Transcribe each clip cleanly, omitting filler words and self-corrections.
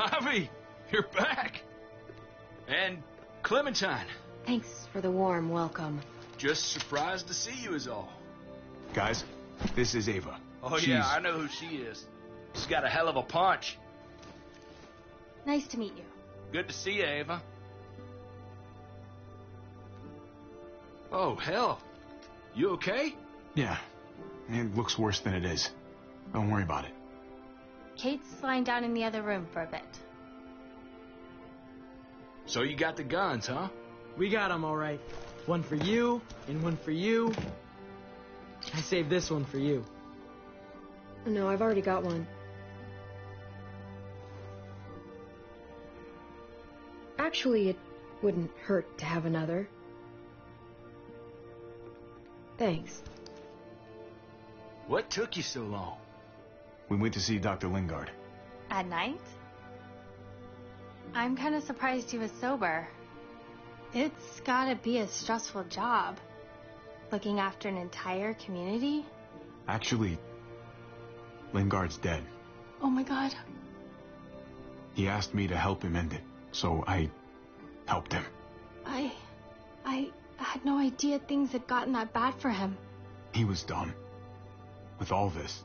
Javi, you're back. And Clementine. Thanks for the warm welcome. Just surprised to see you is all. Guys, this is Ava. Oh, yeah, I know who she is. She's got a hell of a punch. Nice to meet you. Good to see you, Ava. Oh, hell. You okay? Yeah, it looks worse than it is. Don't worry about it. Kate's lying down in the other room for a bit. So you got the guns, huh? We got them, all right. One for you, and one for you. I saved this one for you. No, I've already got one. Actually, it wouldn't hurt to have another. Thanks. What took you so long? We went to see Dr. Lingard. At night? I'm kind of surprised he was sober. It's gotta be a stressful job. Looking after an entire community? Actually, Lingard's dead. Oh my god. He asked me to help him end it, so I helped him. I had no idea things had gotten that bad for him. He was done with all this.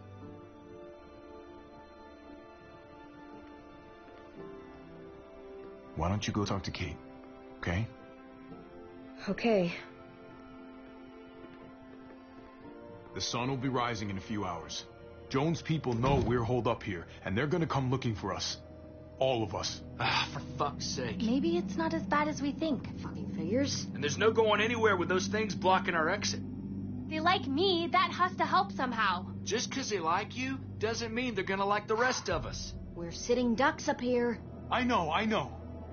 Why don't you go talk to Kate, okay? Okay. The sun will be rising in a few hours. Jones' people know we're holed up here, and they're gonna come looking for us. All of us. Ah, for fuck's sake. Maybe it's not as bad as we think. Fucking figures. And there's no going anywhere with those things blocking our exit. They like me, that has to help somehow. Just 'cause they like you doesn't mean they're gonna like the rest of us. We're sitting ducks up here. I know.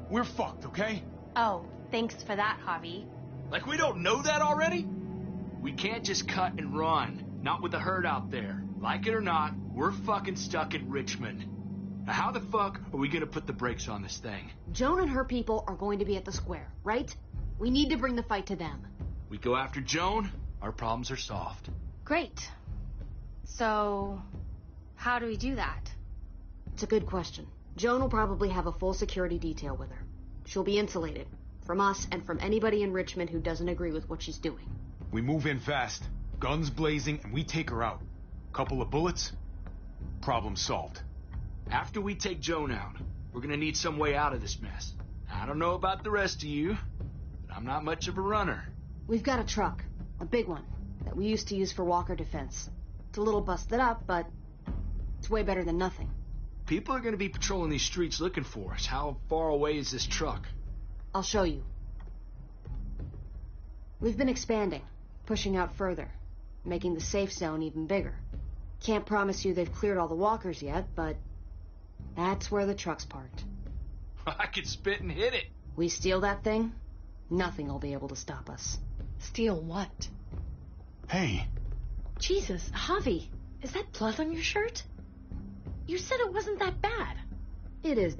We're fucked, okay? Oh, thanks for that, Javi. Like we don't know that already? We can't just cut and run. Not with the herd out there. Like it or not, we're fucking stuck in Richmond. Now how the fuck are we gonna put the brakes on this thing? Joan and her people are going to be at the square, right? We need to bring the fight to them. We go after Joan, our problems are solved. Great. So, how do we do that? It's a good question. Joan will probably have a full security detail with her. She'll be insulated. From us and from anybody in Richmond who doesn't agree with what she's doing. We move in fast, guns blazing, and we take her out. Couple of bullets, problem solved. After we take Joan out, we're gonna need some way out of this mess. I don't know about the rest of you, but I'm not much of a runner. We've got a truck, a big one, that we used to use for Walker defense. It's a little busted up, but it's way better than nothing. People are gonna be patrolling these streets looking for us. How far away is this truck? I'll show you. We've been expanding, pushing out further, making the safe zone even bigger. Can't promise you they've cleared all the walkers yet, but that's where the truck's parked. I could spit and hit it. We steal that thing, nothing will be able to stop us. Steal what? Hey. Jesus, Javi, is that blood on your shirt? You said it wasn't that bad. It is.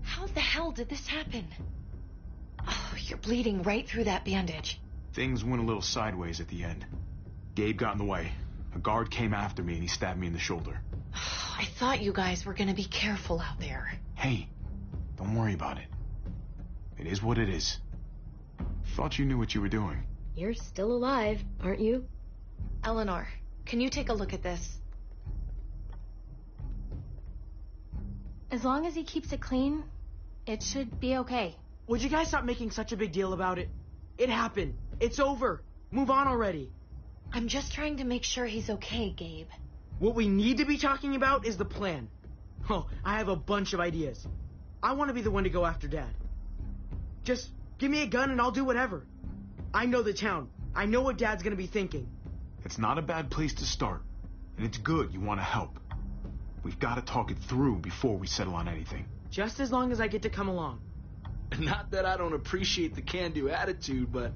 How the hell did this happen? Oh, you're bleeding right through that bandage. Things went a little sideways at the end. Gabe got in the way. A guard came after me and he stabbed me in the shoulder. I thought you guys were gonna be careful out there. Hey, don't worry about it. It is what it is. Thought you knew what you were doing. You're still alive, aren't you? Eleanor, can you take a look at this? As long as he keeps it clean, it should be okay. Would you guys stop making such a big deal about it? It happened. It's over. Move on already. I'm just trying to make sure he's okay, Gabe. What we need to be talking about is the plan. Oh, I have a bunch of ideas. I want to be the one to go after Dad. Just give me a gun and I'll do whatever. I know the town. I know what Dad's gonna be thinking. It's not a bad place to start. And it's good you want to help. We've got to talk it through before we settle on anything. Just as long as I get to come along. Not that I don't appreciate the can-do attitude, but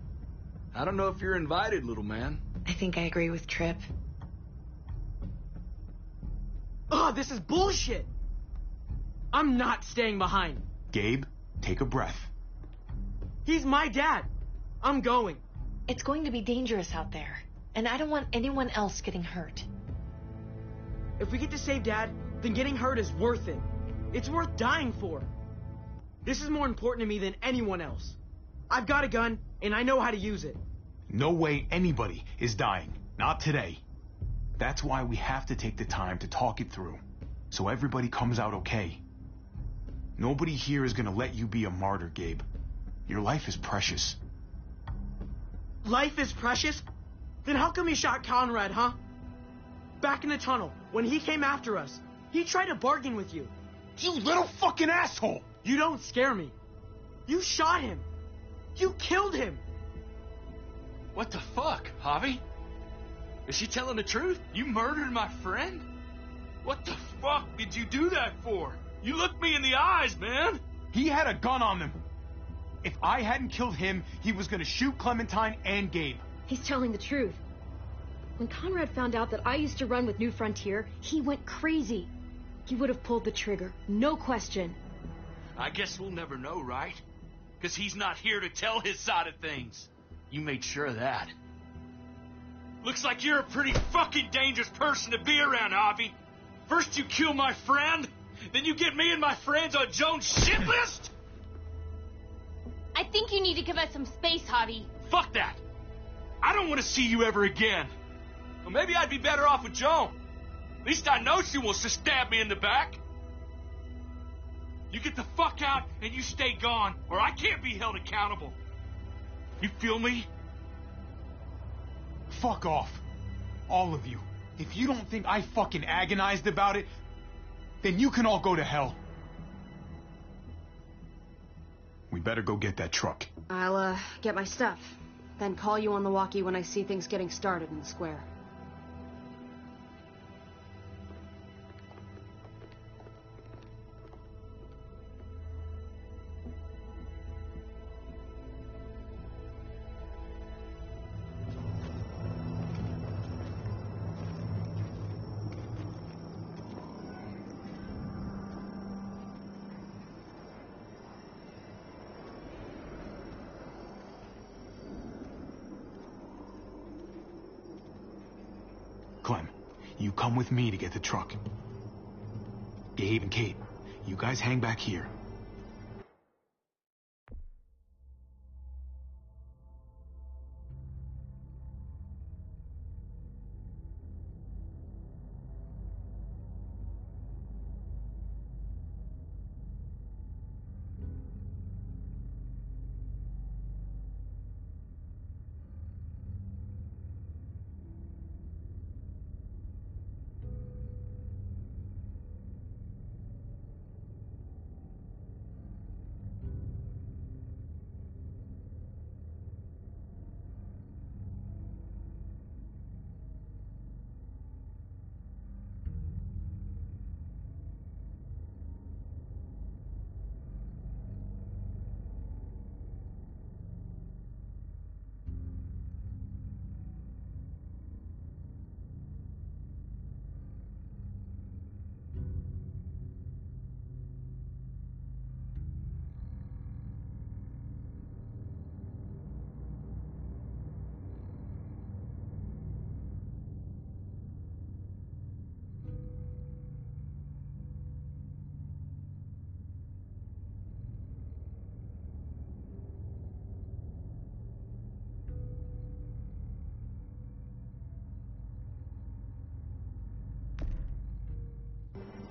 I don't know if you're invited, little man. I think I agree with Tripp. Ugh, this is bullshit! I'm not staying behind. Gabe, take a breath. He's my dad. I'm going. It's going to be dangerous out there, and I don't want anyone else getting hurt. If we get to save Dad, then getting hurt is worth it. It's worth dying for. This is more important to me than anyone else. I've got a gun, and I know how to use it. No way anybody is dying. Not today. That's why we have to take the time to talk it through, so everybody comes out okay. Nobody here is gonna let you be a martyr, Gabe. Your life is precious. Life is precious? Then how come you shot Conrad, huh? Back in the tunnel, when he came after us, he tried to bargain with you. You little fucking asshole! You don't scare me. You shot him. You killed him. What the fuck, Javi? Is she telling the truth? You murdered my friend? What the fuck did you do that for? You looked me in the eyes, man! He had a gun on him. If I hadn't killed him, he was gonna shoot Clementine and Gabe. He's telling the truth. When Conrad found out that I used to run with New Frontier, he went crazy. He would have pulled the trigger, no question. I guess we'll never know, right? Because he's not here to tell his side of things. You made sure of that. Looks like you're a pretty fucking dangerous person to be around, Javi. First you kill my friend, then you get me and my friends on Jones' shit list? I think you need to give us some space, Javi. Fuck that. I don't want to see you ever again. Well, maybe I'd be better off with Joan. At least I know she wants to stab me in the back. You get the fuck out and you stay gone, or I can't be held accountable. You feel me? Fuck off. All of you. If you don't think I fucking agonized about it, then you can all go to hell. We better go get that truck. I'll, get my stuff. Then call you on the walkie when I see things getting started in the square. Clem, you come with me to get the truck. Gabe and Kate, you guys hang back here.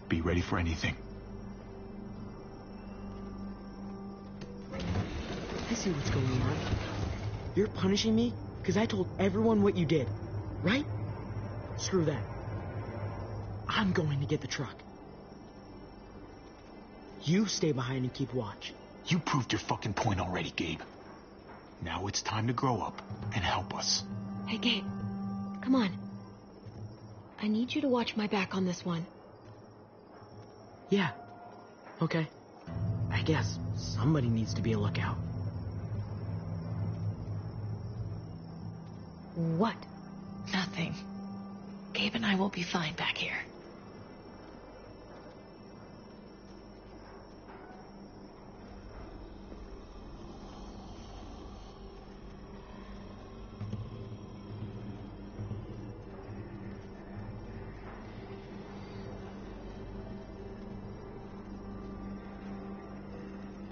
Be ready for anything. I see what's going on. You're punishing me because I told everyone what you did, right? Screw that. I'm going to get the truck. You stay behind and keep watch. You proved your fucking point already, Gabe. Now it's time to grow up and help us. Hey, Gabe. Come on. I need you to watch my back on this one. Yeah. Okay. I guess. Somebody needs to be a lookout. What? Nothing. Gabe and I will be fine back here.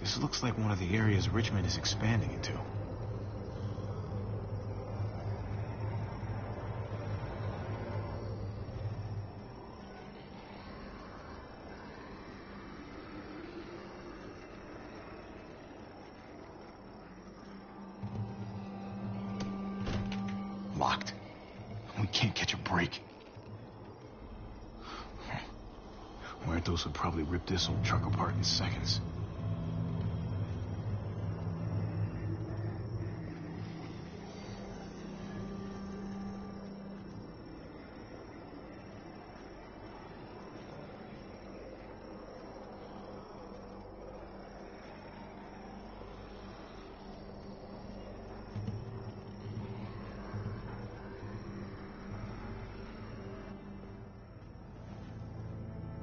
This looks like one of the areas Richmond is expanding into. Locked. We can't catch a break. Muertos would probably rip this old truck apart in seconds.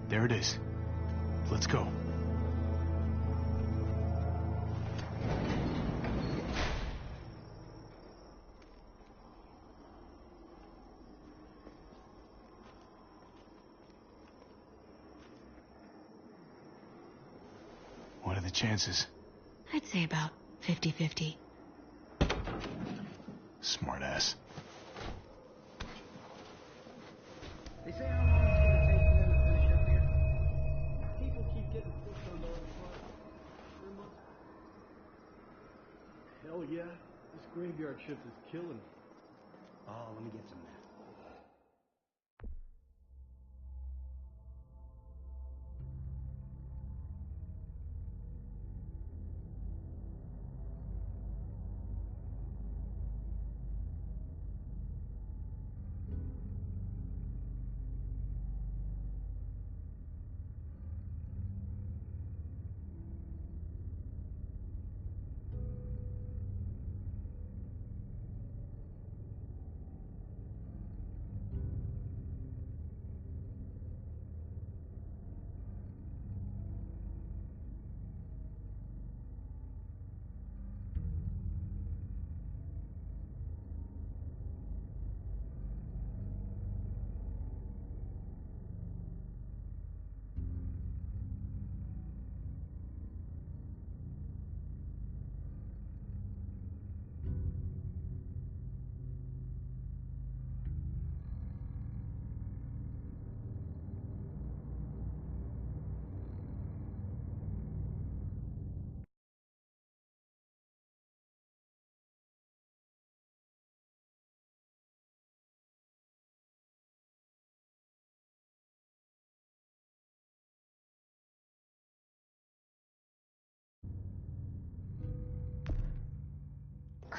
There it is. Let's go. What are the chances? I'd say about 50-50. Smart ass. They say how long it's going to take for them to finish up here. People keep getting pushed on the other side. Hell yeah. This graveyard shift is killing me. Oh, let me get some of that.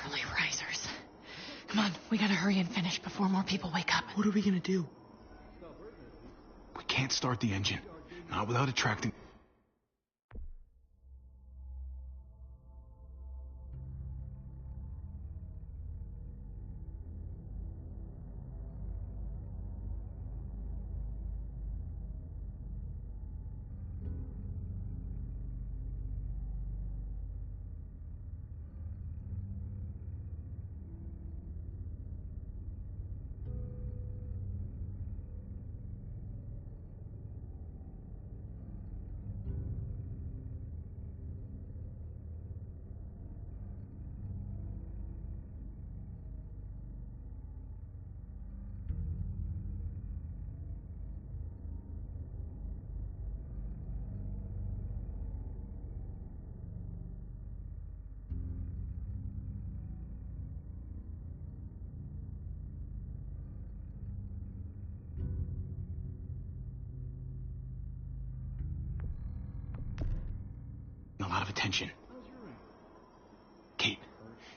Early risers. Come on, we gotta hurry and finish before more people wake up. What are we gonna do? We can't start the engine. Not without attracting... A lot of attention. Kate,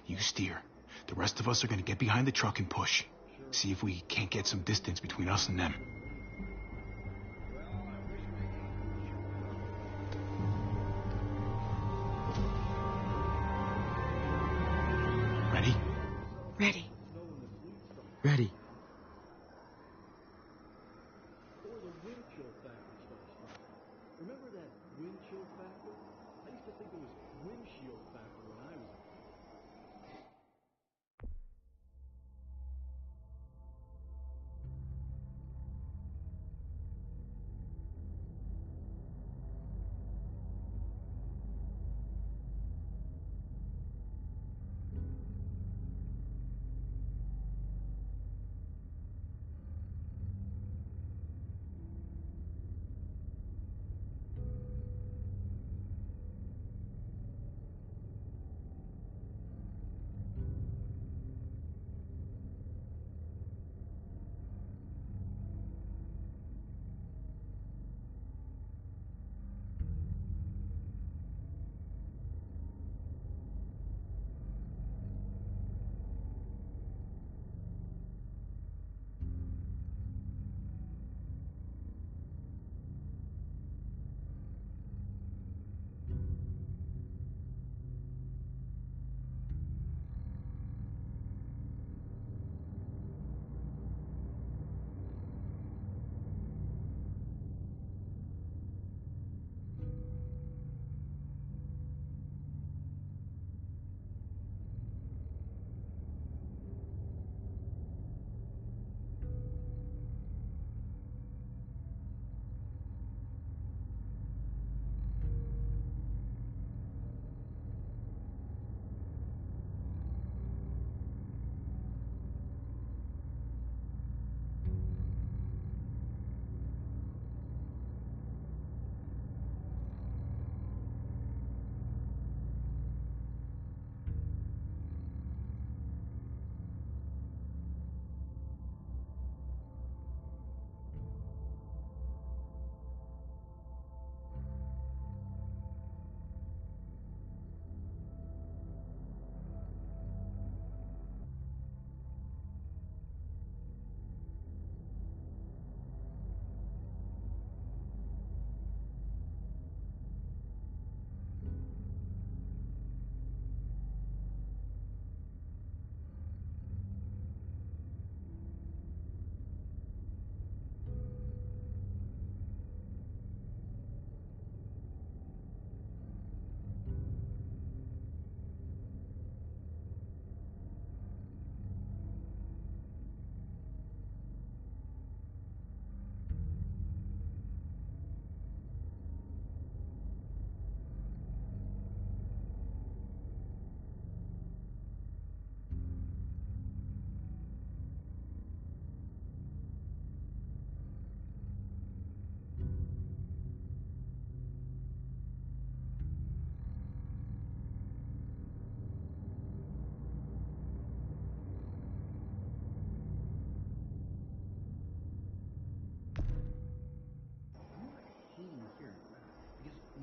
you steer. The rest of us are gonna get behind the truck and push. See if we can't get some distance between us and them. Wind chill factor? I used to think it was windshield factor when I was a kid.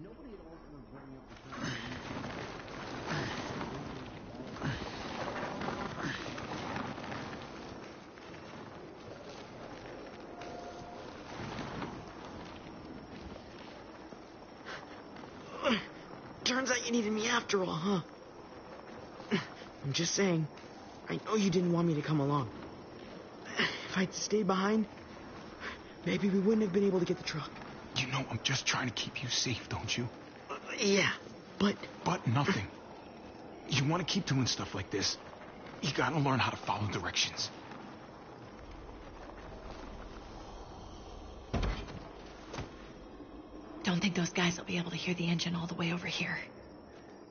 Nobody at all ever brought up the Turns out you needed me after all, huh? I'm just saying, I know you didn't want me to come along. If I'd stayed behind, maybe we wouldn't have been able to get the truck. You know I'm just trying to keep you safe, don't you? Yeah, but... But nothing. You want to keep doing stuff like this, you gotta learn how to follow directions. Don't think those guys will be able to hear the engine all the way over here.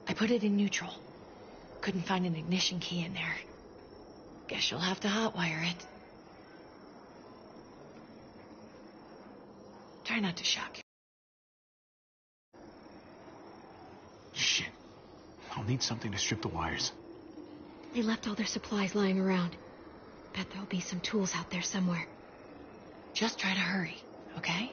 I put it in neutral. Couldn't find an ignition key in there. Guess you'll have to hotwire it. Try not to shock you. Shit. I'll need something to strip the wires. They left all their supplies lying around. Bet there'll be some tools out there somewhere. Just try to hurry, okay?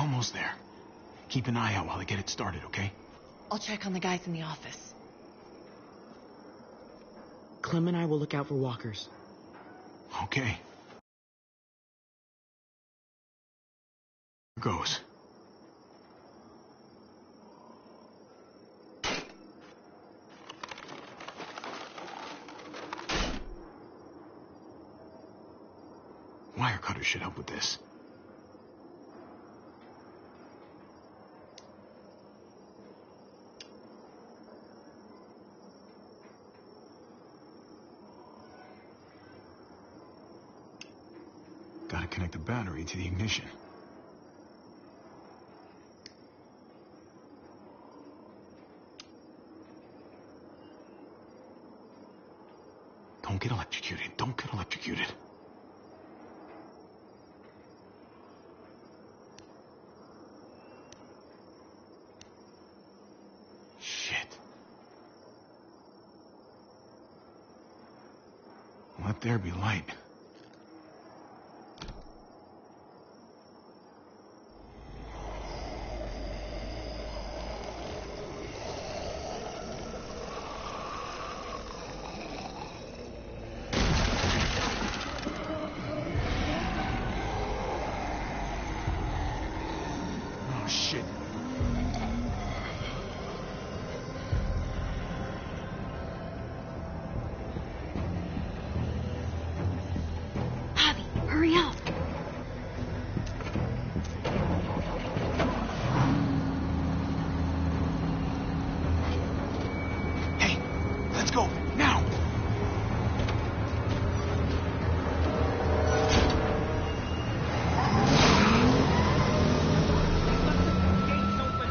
almost there. Keep an eye out while I get it started, okay? I'll check on the guys in the office. Clem and I will look out for walkers. Okay. Here goes. Wire cutter should help with this. Gotta connect the battery to the ignition. Don't get electrocuted. Don't get electrocuted. Shit. Let there be light. Oh, shit. Javi, hurry up. Hey, let's go, now! Gates open.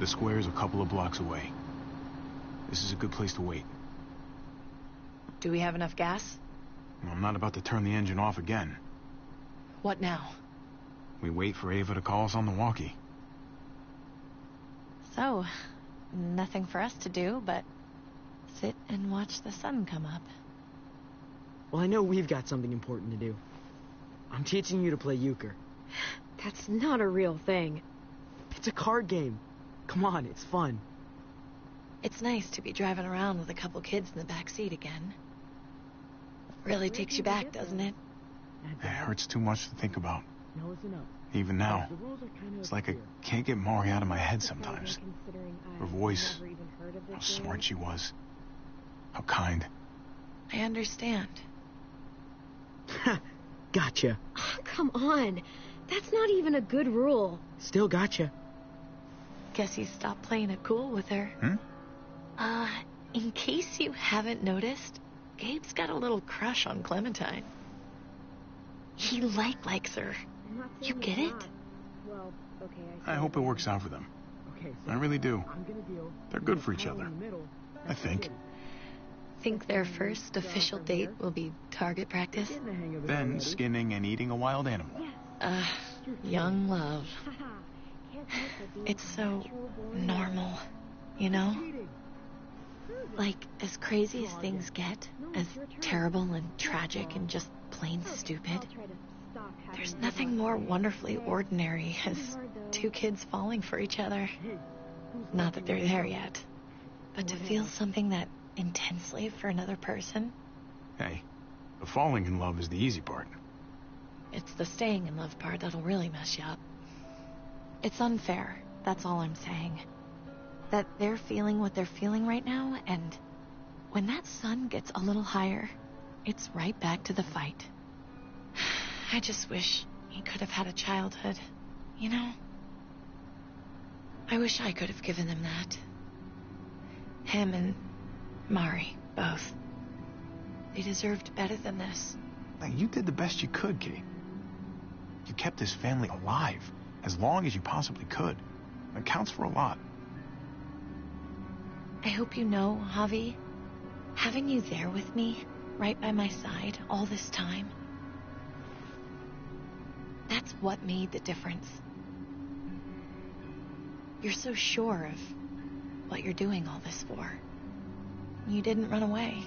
The square's a couple of blocks away. This is a good place to wait. Do we have enough gas? I'm not about to turn the engine off again. What now? We wait for Ava to call us on the walkie. So, nothing for us to do but sit and watch the sun come up. Well, I know we've got something important to do. I'm teaching you to play euchre. That's not a real thing. It's a card game. Come on, it's fun. It's nice to be driving around with a couple kids in the back seat again. Really takes you back, doesn't it? It hurts too much to think about. Now listen up. Even now. The rules are kind of It's like I clear. can't get Mari out of my head sometimes. Her voice, how smart she was. How kind. I understand. Gotcha. Oh, come on. That's not even a good rule. Still gotcha. Guess you stopped playing it cool with her. In case you haven't noticed, Gabe's got a little crush on Clementine. He likes her. You get it? Well, okay. I hope it works out for them. Okay, I really do. I'm gonna deal. They're good for each other. I think. Think their first official date will be target practice? Getting the hang of it Then already. skinning and eating a wild animal. Young love. It's so normal, you know? Cheating. Like, as crazy as things get, as terrible and tragic and just plain stupid, there's nothing more wonderfully ordinary as two kids falling for each other. Not that they're there yet, but to feel something that intensely for another person, Hey, the falling in love is the easy part. it's the staying in love part that'll really mess you up. It's unfair, that's all I'm saying. That they're feeling what they're feeling right now, and when that sun gets a little higher, it's right back to the fight. I just wish he could have had a childhood, you know? I wish I could have given them that. Him and Mari, both. They deserved better than this. Now, you did the best you could, Kate. You kept this family alive as long as you possibly could. That counts for a lot. I hope you know, Javi, having you there with me, right by my side, all this time, that's what made the difference. You're so sure of what you're doing all this for. You didn't run away.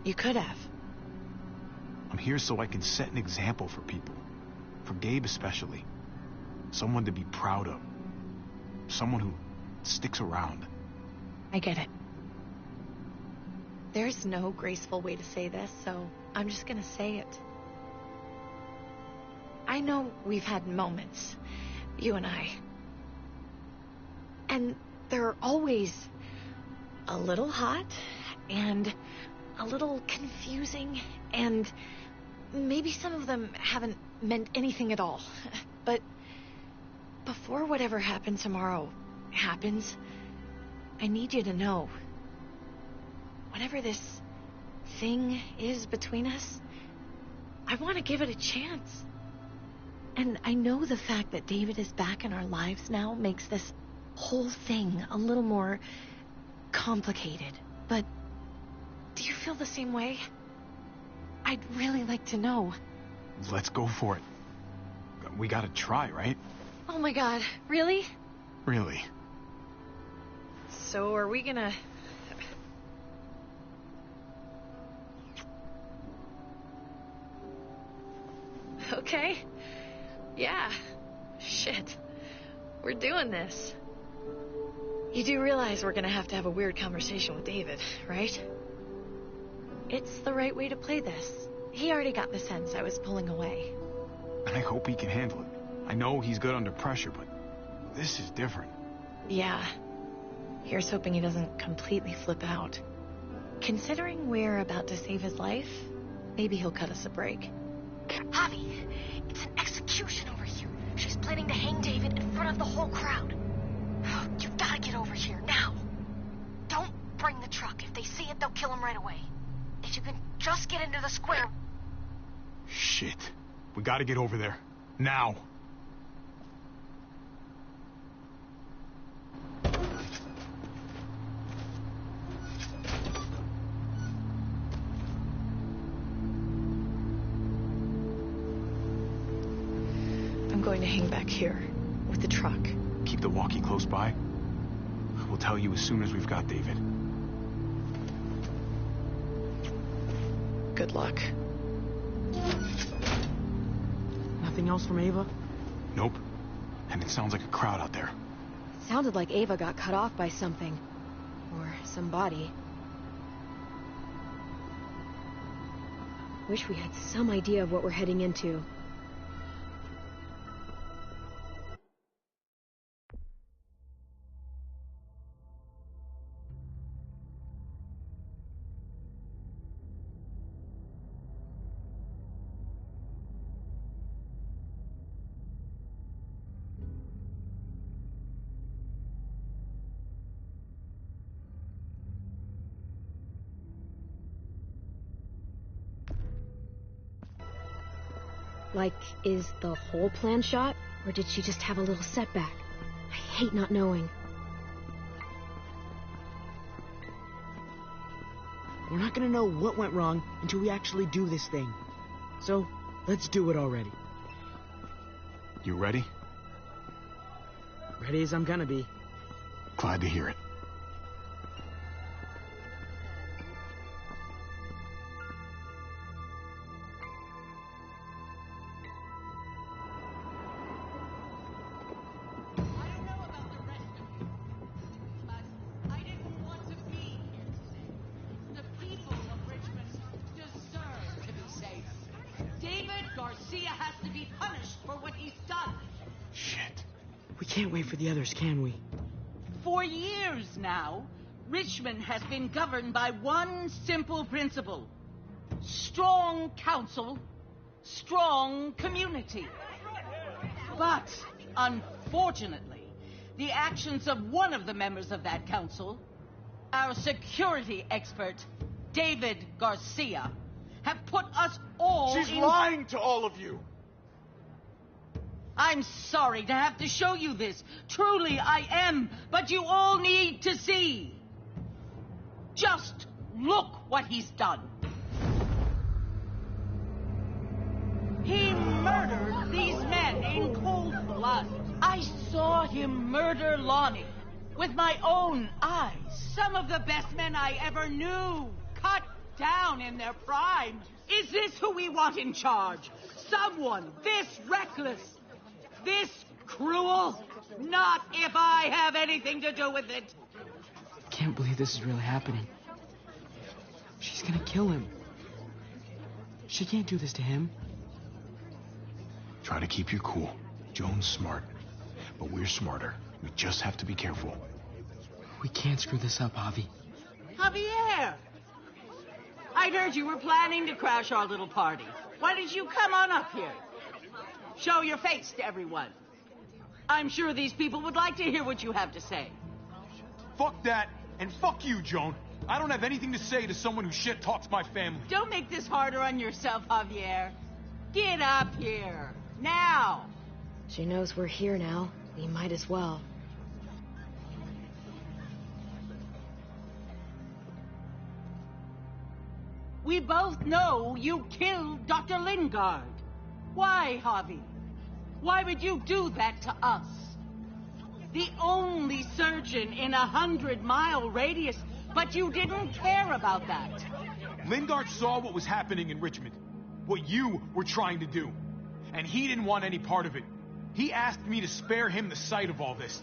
You could have. I'm here so I can set an example for people. For Gabe especially. Someone to be proud of. Someone who sticks around. I get it. There's no graceful way to say this, so I'm just gonna say it. I know we've had moments, you and I. And they're always a little hot and a little confusing, and maybe some of them haven't meant anything at all. But before whatever happens tomorrow happens, I need you to know, whatever this thing is between us, I want to give it a chance. And I know the fact that David is back in our lives now makes this whole thing a little more complicated. But do you feel the same way? I'd really like to know. Let's go for it. We gotta try, right? Oh my God, really? Really. So are we gonna... Okay. Yeah. Shit. We're doing this. You do realize we're gonna have to have a weird conversation with David, right? It's the right way to play this. He already got the sense I was pulling away. I hope he can handle it. I know he's good under pressure, but this is different. Yeah. Here's hoping he doesn't completely flip out. Considering we're about to save his life, maybe he'll cut us a break. Javi, it's an execution over here. She's planning to hang David in front of the whole crowd. You gotta get over here, now. Don't bring the truck. If they see it, they'll kill him right away. If you can just get into the square... Shit. We gotta get over there. Now. I'm going to hang back here with the truck. Keep the walkie close by. We'll tell you as soon as we've got David. Good luck. Nothing else from Ava? Nope. And it sounds like a crowd out there. Sounded like Ava got cut off by something. Or somebody. Wish we had some idea of what we're heading into. Like, is the whole plan shot? Or did she just have a little setback? I hate not knowing. We're not gonna know what went wrong until we actually do this thing. So, let's do it already. You ready? Ready as I'm gonna be. Glad to hear it. Can't wait for the others, can we? For years now, Richmond has been governed by one simple principle. Strong council, strong community. But, unfortunately, the actions of one of the members of that council, our security expert, David Garcia, have put us all She's lying to all of you! I'm sorry to have to show you this. Truly, I am. But you all need to see. Just look what he's done. He murdered these men in cold blood. I saw him murder Lonnie. With my own eyes, some of the best men I ever knew cut down in their prime. Is this who we want in charge? Someone this reckless, this cruel? Not if I have anything to do with it. Can't believe this is really happening. She's gonna kill him. She can't do this to him. Try to keep your cool. Joan's smart, but we're smarter. We just have to be careful. We can't screw this up, Javi. Javier! I'd heard you were planning to crash our little party. Why did you come on up here? Show your face to everyone. I'm sure these people would like to hear what you have to say. Fuck that, and fuck you, Joan. I don't have anything to say to someone who shit talks my family. Don't make this harder on yourself, Javier. Get up here. Now. She knows we're here now. We might as well. We both know you killed Dr. Lingard. Why, Javi? Why would you do that to us? The only surgeon in 100-mile radius, but you didn't care about that. Lingard saw what was happening in Richmond, what you were trying to do, and he didn't want any part of it. He asked me to spare him the sight of all this.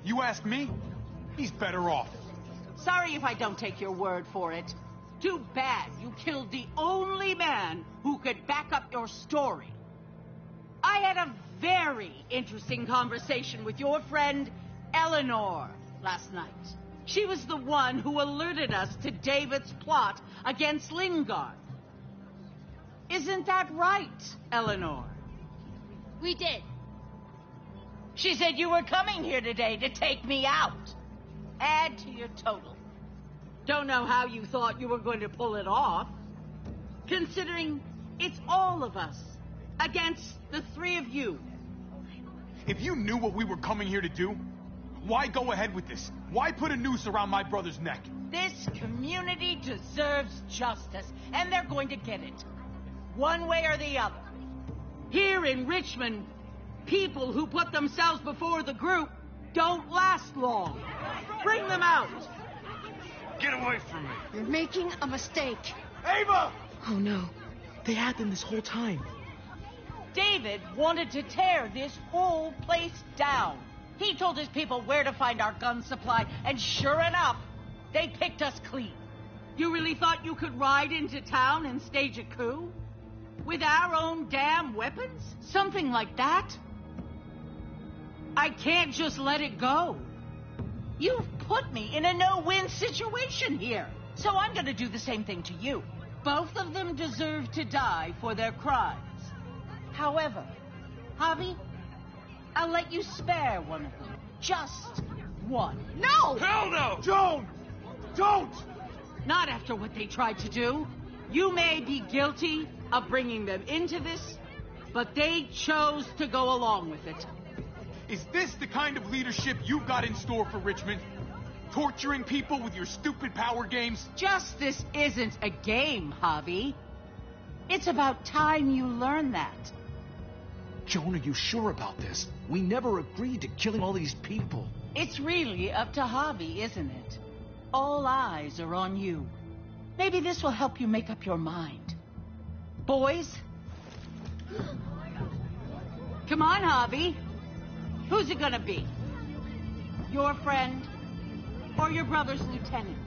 You ask me? He's better off. Sorry if I don't take your word for it. Too bad you killed the only man who could back up your story. I had a very interesting conversation with your friend Eleanor last night. She was the one who alerted us to David's plot against Lingard. Isn't that right, Eleanor? We did. She said you were coming here today to take me out. Add to your total. Don't know how you thought you were going to pull it off, considering it's all of us against the three of you. If you knew what we were coming here to do, why go ahead with this? Why put a noose around my brother's neck? This community deserves justice, and they're going to get it. One way or the other. Here in Richmond, people who put themselves before the group don't last long. Bring them out. Get away from me. You're making a mistake. Ava! Oh no. They had them this whole time. David wanted to tear this whole place down. He told his people where to find our gun supply, and sure enough, they picked us clean. You really thought you could ride into town and stage a coup? With our own damn weapons? Something like that? I can't just let it go. You've put me in a no-win situation here, so I'm gonna do the same thing to you. Both of them deserve to die for their crimes. However, Javi, I'll let you spare one of them. Just one. No! Hell no! Joan! Don't! Not after what they tried to do. You may be guilty of bringing them into this, but they chose to go along with it. Is this the kind of leadership you've got in store for Richmond? Torturing people with your stupid power games? Justice isn't a game, Javi. It's about time you learn that. Joan, are you sure about this? We never agreed to killing all these people. It's really up to Javi, isn't it? All eyes are on you. Maybe this will help you make up your mind. Boys? Come on, Javi. Who's it gonna be? Your friend or your brother's lieutenant?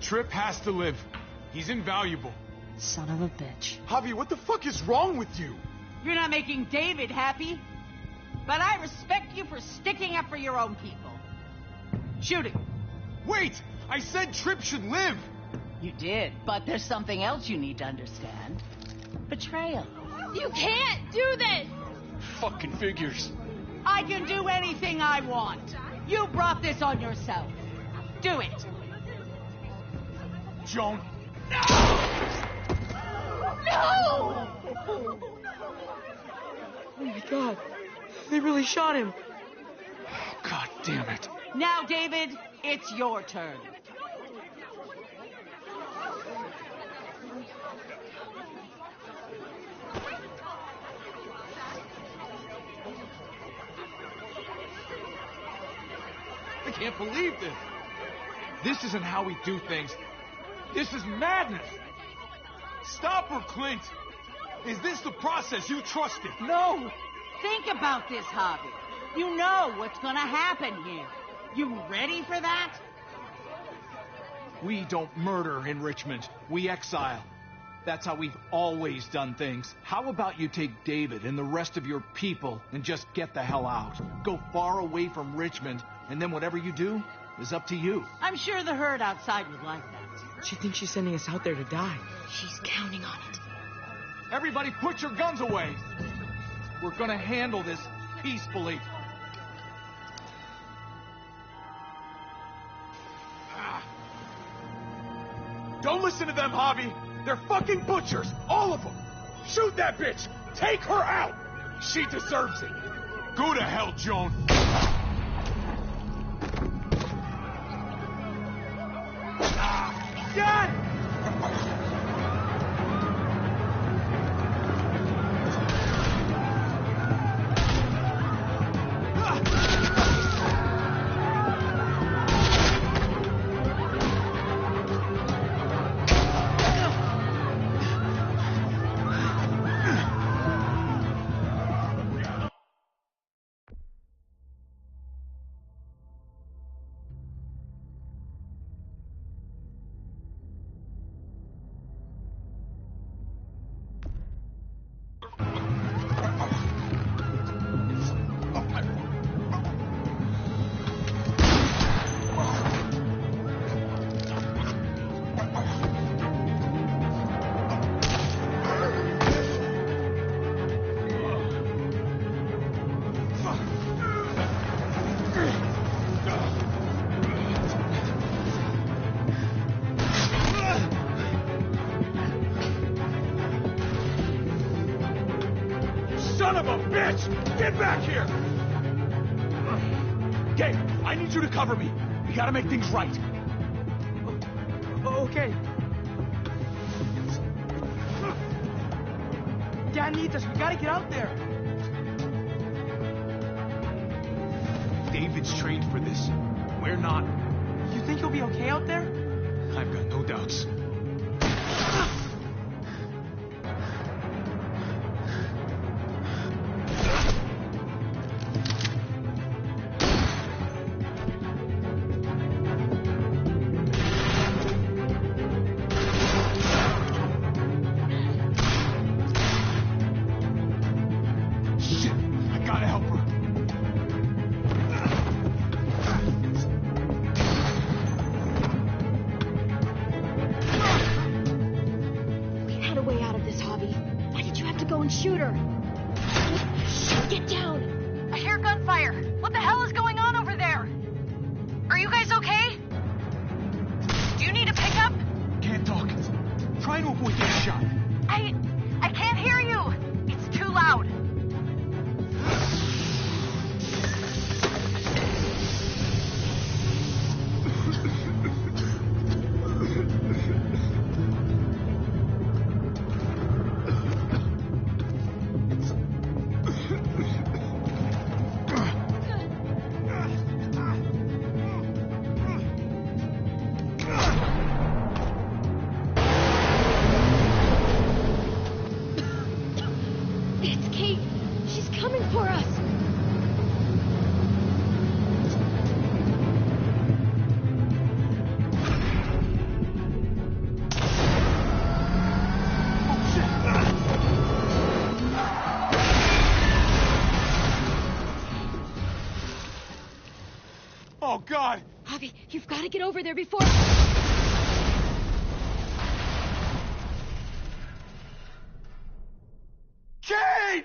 Tripp has to live. He's invaluable. Son of a bitch. Javi, what the fuck is wrong with you? You're not making David happy. But I respect you for sticking up for your own people. Shoot him. Wait! I said Tripp should live! You did, but there's something else you need to understand. Betrayal. You can't do this! Fucking figures. I can do anything I want. You brought this on yourself. Do it. Joan. No! Oh my god. They really shot him. God damn it. Now, David, it's your turn. can't believe this. This isn't how we do things. This is madness. Stop her, Clint! Is this the process you trusted? No! Think about this, Harvey. You know what's gonna happen here. You ready for that? We don't murder in Richmond. We exile. That's how we've always done things. How about you take David and the rest of your people and just get the hell out? Go far away from Richmond, and then whatever you do is up to you. I'm sure the herd outside would like that. She thinks she's sending us out there to die. She's counting on it. Everybody put your guns away. We're gonna handle this peacefully. Don't listen to them, Javi. They're fucking butchers, all of them. Shoot that bitch. Take her out. She deserves it. Go to hell, Joan. Dad! Son of a bitch! Get back here! Gabe, I need you to cover me. We gotta make things right. Okay. Dad needs us. We gotta get out there. David's trained for this. We're not. You think he'll be okay out there? I've got no doubts. Shoot her. Get down. I hear gunfire. What the hell is going on over there? Are you guys okay? Do you need a pickup? Can't talk. Try to avoid getting shot. I can't hear you. It's too loud. Oh, God! Javi, you've got to get over there before... Kate!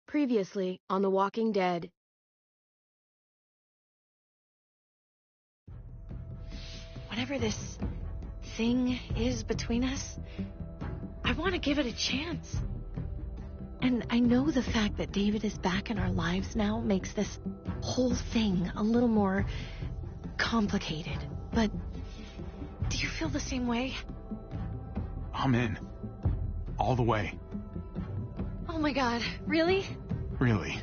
Previously on The Walking Dead. Whatever this thing is between us, I want to give it a chance. And I know the fact that David is back in our lives now makes this whole thing a little more complicated. But do you feel the same way? I'm in. All the way. Oh my God, really? Really.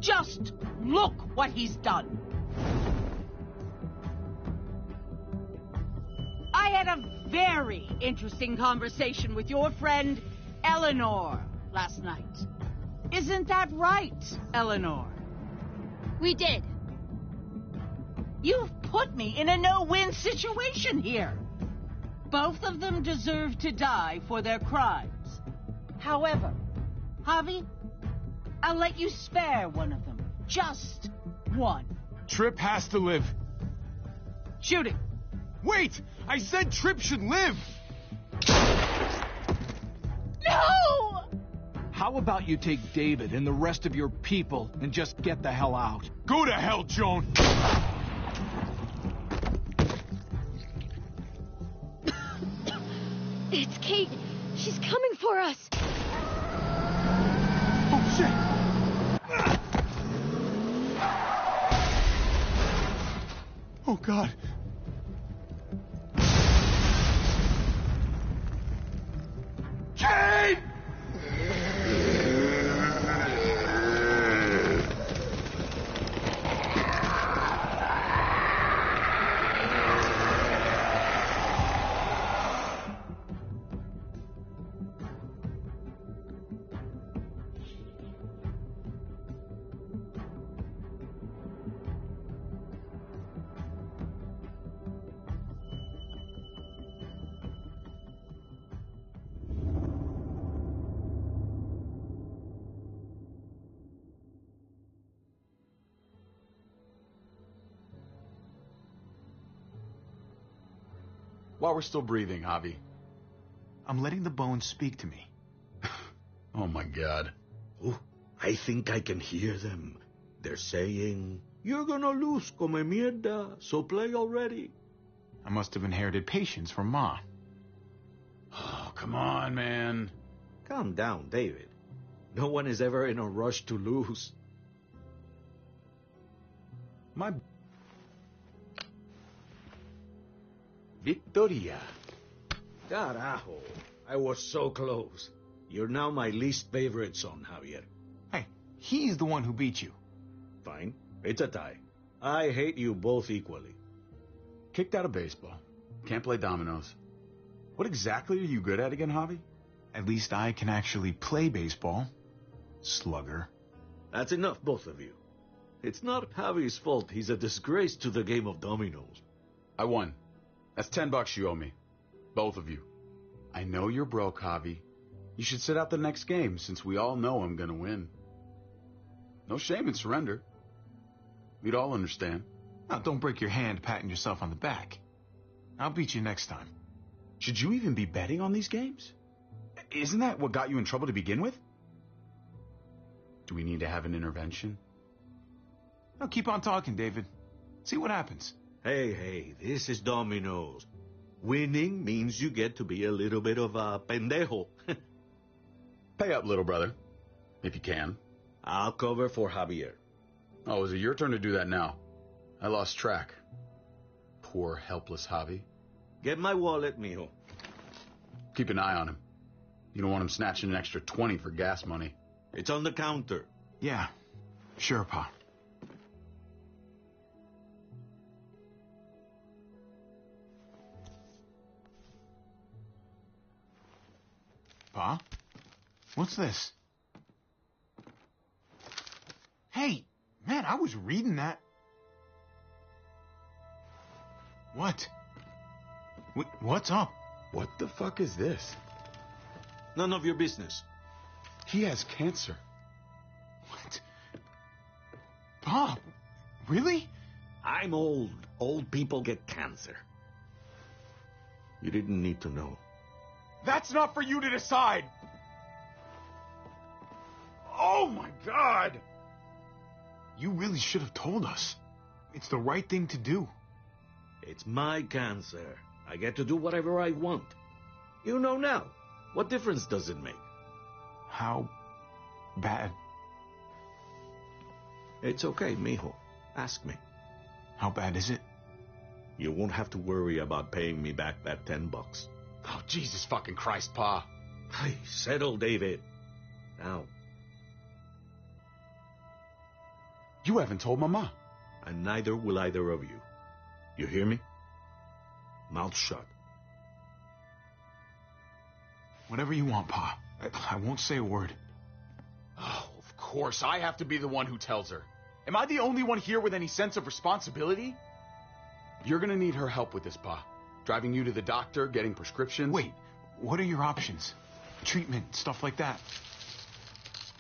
Just look what he's done. I had a very interesting conversation with your friend Eleanor last night. Isn't that right, Eleanor? We did. You've put me in a no-win situation here. Both of them deserve to die for their crimes. However, Javi, I'll let you spare one of them. Just one. Tripp has to live. Shoot him. Wait! I said Tripp should live! No! How about you take David and the rest of your people and just get the hell out? Go to hell, Joan! It's Kate. She's coming for us. Oh, shit! Oh, God. Kate! While we're still breathing, Javi. I'm letting the bones speak to me. Oh my God. Oh, I think I can hear them. They're saying, "You're gonna lose, come mierda, so play already." I must have inherited patience from Ma. Oh, come on, man. Calm down, David. No one is ever in a rush to lose. My... Victoria. Carajo. I was so close. You're now my least favorite son, Javier. Hey, he's the one who beat you. Fine. It's a tie. I hate you both equally. Kicked out of baseball. Can't play dominoes. What exactly are you good at again, Javi? At least I can actually play baseball. Slugger. That's enough, both of you. It's not Javi's fault he's a disgrace to the game of dominoes. I won. That's $10 you owe me. Both of you. I know you're broke, Javi. You should sit out the next game, since we all know I'm gonna win. No shame in surrender. We'd all understand. Now, don't break your hand patting yourself on the back. I'll beat you next time. Should you even be betting on these games? Isn't that what got you in trouble to begin with? Do we need to have an intervention? Now, keep on talking, David. See what happens. Hey, this is dominoes. Winning means you get to be a little bit of a pendejo. Pay up, little brother. If you can. I'll cover for Javier. Oh, is it your turn to do that now? I lost track. Poor, helpless Javi. Get my wallet, mijo. Keep an eye on him. You don't want him snatching an extra 20 for gas money. It's on the counter. Yeah, sure, Pa. Pa? What's this? Hey, man, I was reading that. What? What's up? What the fuck is this? None of your business. He has cancer. What? Pa, really? I'm old. Old people get cancer. You didn't need to know. That's not for you to decide. Oh my God! You really should have told us. It's the right thing to do. It's my cancer. I get to do whatever I want. You know now. What difference does it make? How bad? It's okay, mijo. Ask me. How bad is it? You won't have to worry about paying me back that $10. Oh, Jesus fucking Christ, Pa. Hey, settle, David. Now. You haven't told Mama. And neither will either of you. You hear me? Mouth shut. Whatever you want, Pa. I won't say a word. Oh, of course, I have to be the one who tells her. Am I the only one here with any sense of responsibility? You're gonna need her help with this, Pa. Driving you to the doctor, getting prescriptions. Wait, what are your options? Treatment, stuff like that.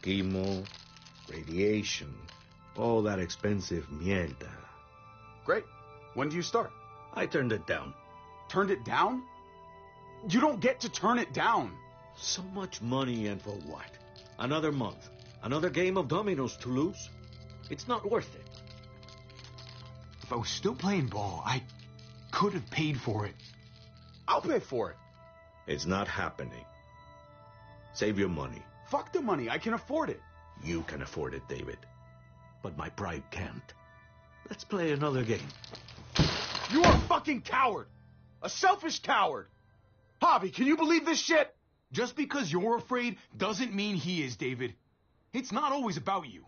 Chemo, radiation, all that expensive mierda. Great. When do you start? I turned it down. Turned it down? You don't get to turn it down. So much money, and for what? Another month. Another game of dominoes to lose? It's not worth it. If I was still playing ball, I could have paid for it. I'll pay for it. It's not happening. Save your money. Fuck the money. I can afford it. You can afford it, David. But my pride can't. Let's play another game. You are a fucking coward. A selfish coward. Javi, can you believe this shit? Just because you're afraid doesn't mean he is, David. It's not always about you.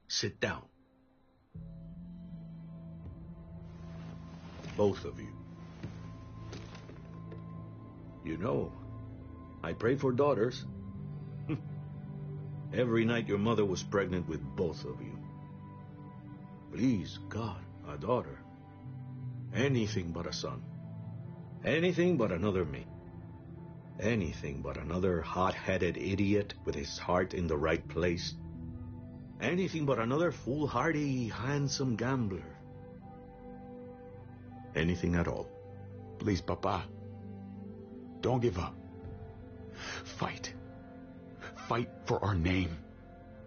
Sit down. Both of you. You know, I prayed for daughters. Every night your mother was pregnant with both of you. Please, God, a daughter. Anything but a son. Anything but another me. Anything but another hot-headed idiot with his heart in the right place. Anything but another foolhardy, handsome gambler. Anything at all. Please, Papa. Don't give up. Fight. Fight for our name.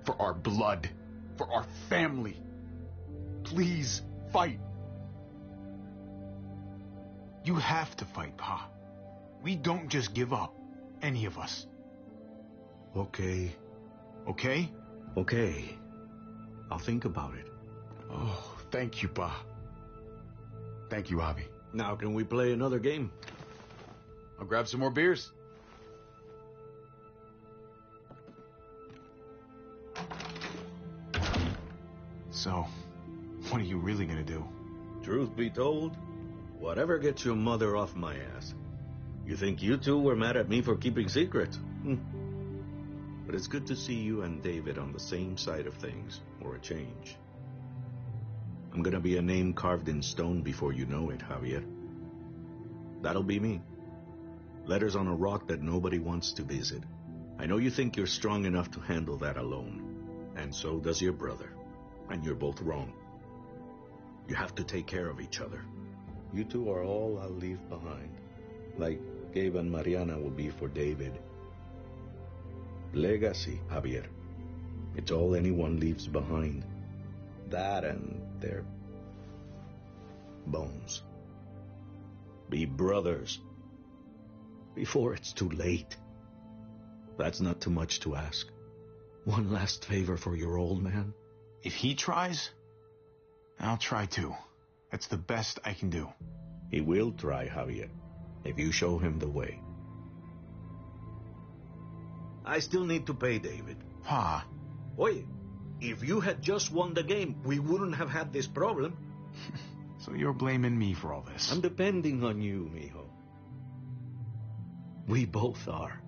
For our blood. For our family. Please, fight. You have to fight, Pa. We don't just give up. Any of us. Okay. Okay? Okay. I'll think about it. Oh, thank you, Pa. Thank you, Javi. Now can we play another game? I'll grab some more beers. So, what are you really gonna do? Truth be told, whatever gets your mother off my ass. You think you two were mad at me for keeping secrets? But it's good to see you and David on the same side of things, for a change. I'm gonna be a name carved in stone before you know it, Javier. That'll be me. Letters on a rock that nobody wants to visit. I know you think you're strong enough to handle that alone. And so does your brother. And you're both wrong. You have to take care of each other. You two are all I'll leave behind. Like Gabe and Mariana will be for David. Legacy, Javier. It's all anyone leaves behind. That and their bones. Be brothers. Before it's too late. That's not too much to ask. One last favor for your old man. If he tries, I'll try too. That's the best I can do. He will try, Javier, if you show him the way. I still need to pay David. Pa. Oye, if you had just won the game, we wouldn't have had this problem. So you're blaming me for all this? I'm depending on you, mijo. We both are.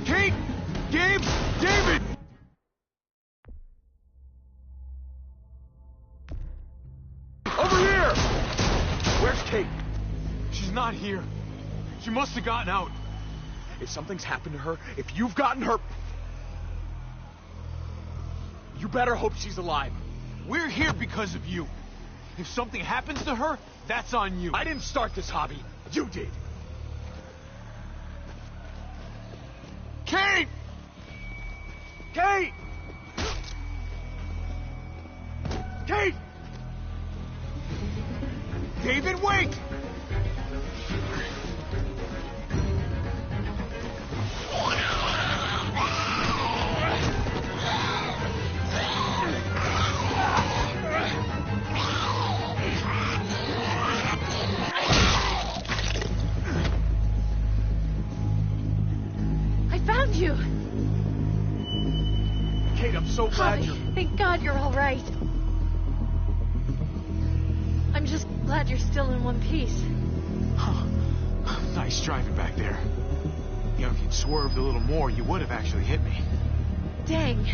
Kate! Gabe! David! Over here! Where's Kate? She's not here. She must have gotten out. If something's happened to her, if you've gotten her... You better hope she's alive. We're here because of you. If something happens to her, that's on you. I didn't start this hobby. You did. Kate! Kate! Kate! David, wait! I found you! Kate, I'm so glad Javi, you're... thank God you're all right. I'm just glad you're still in one piece. Nice driving back there. You know, if you'd swerved a little more, you would have actually hit me. Dang.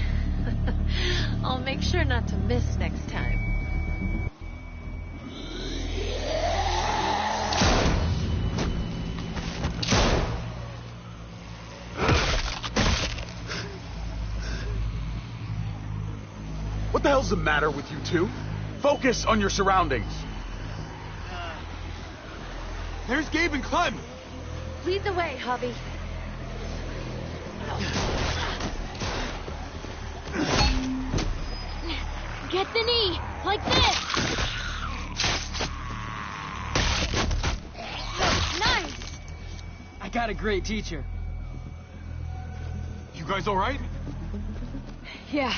I'll make sure not to miss next time. What the hell's the matter with you two? Focus on your surroundings. There's Gabe and Clem. Lead the way, Javi. Get the knee, like this. Nice. I got a great teacher. You guys all right? Yeah.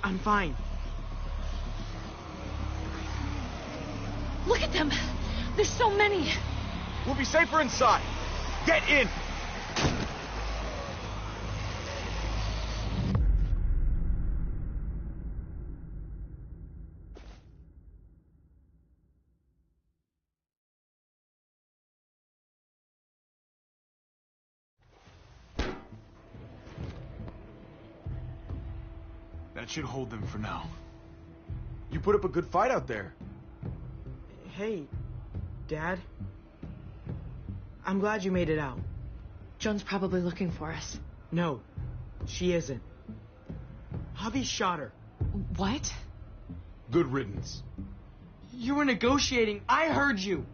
I'm fine. Look at them. There's so many. We'll be safer inside. Get in. That should hold them for now. You put up a good fight out there. Hey, Dad. I'm glad you made it out. Joan's probably looking for us. No, she isn't. Javi shot her. What? Good riddance. You were negotiating. I heard you.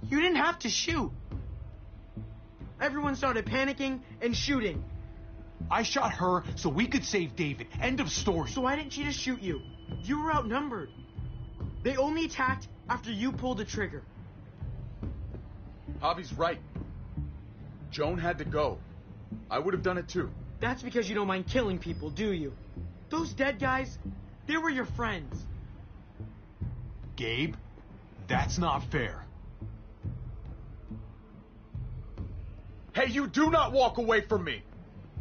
You didn't have to shoot. Everyone started panicking and shooting. I shot her so we could save David. End of story. So why didn't she just shoot you? You were outnumbered. They only attacked after you pulled the trigger. Javi's right. Joan had to go. I would have done it too. That's because you don't mind killing people, do you? Those dead guys, they were your friends. Gabe, that's not fair. Hey, you do not walk away from me.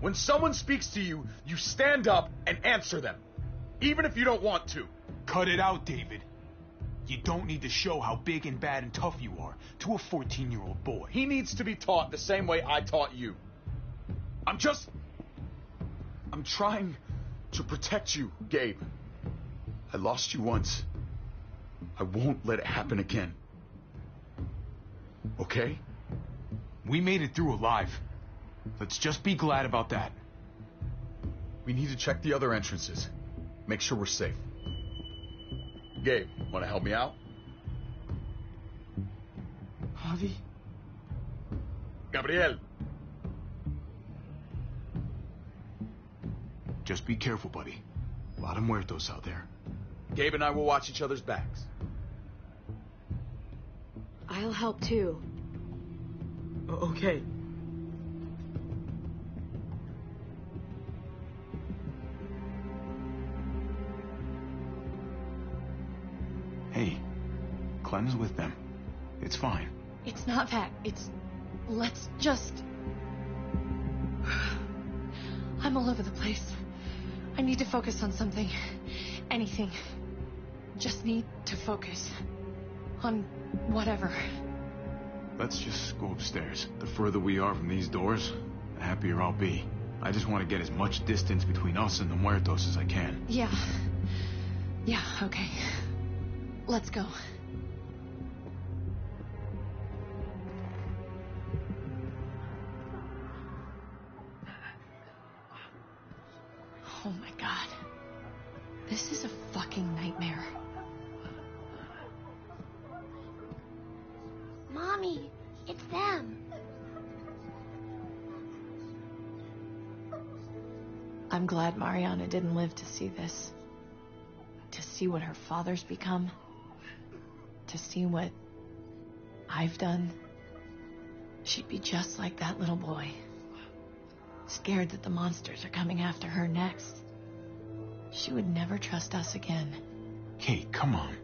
When someone speaks to you, you stand up and answer them. Even if you don't want to. Cut it out, David. You don't need to show how big and bad and tough you are to a 14-year-old boy. He needs to be taught the same way I taught you. I'm trying to protect you, Gabe. I lost you once. I won't let it happen again. Okay? We made it through alive. Let's just be glad about that. We need to check the other entrances. Make sure we're safe. Gabe, want to help me out? Javi? Gabriel. Just be careful, buddy. A lot of muertos out there. Gabe and I will watch each other's backs. I'll help too. Okay. Hey, Clem's with them. It's fine. It's not that. It's... Let's just... I'm all over the place. I need to focus on something. anything. Just need to focus on whatever. Let's just go upstairs. The further we are from these doors, the happier I'll be. I just want to get as much distance between us and the Muertos as I can. Yeah. Yeah, okay. Let's go. Oh my god. This is a fucking nightmare. Mommy, it's them. I'm glad Mariana didn't live to see this. To see what her father's become. To see what I've done. She'd be just like that little boy. Scared that the monsters are coming after her next. She would never trust us again. Kate, come on.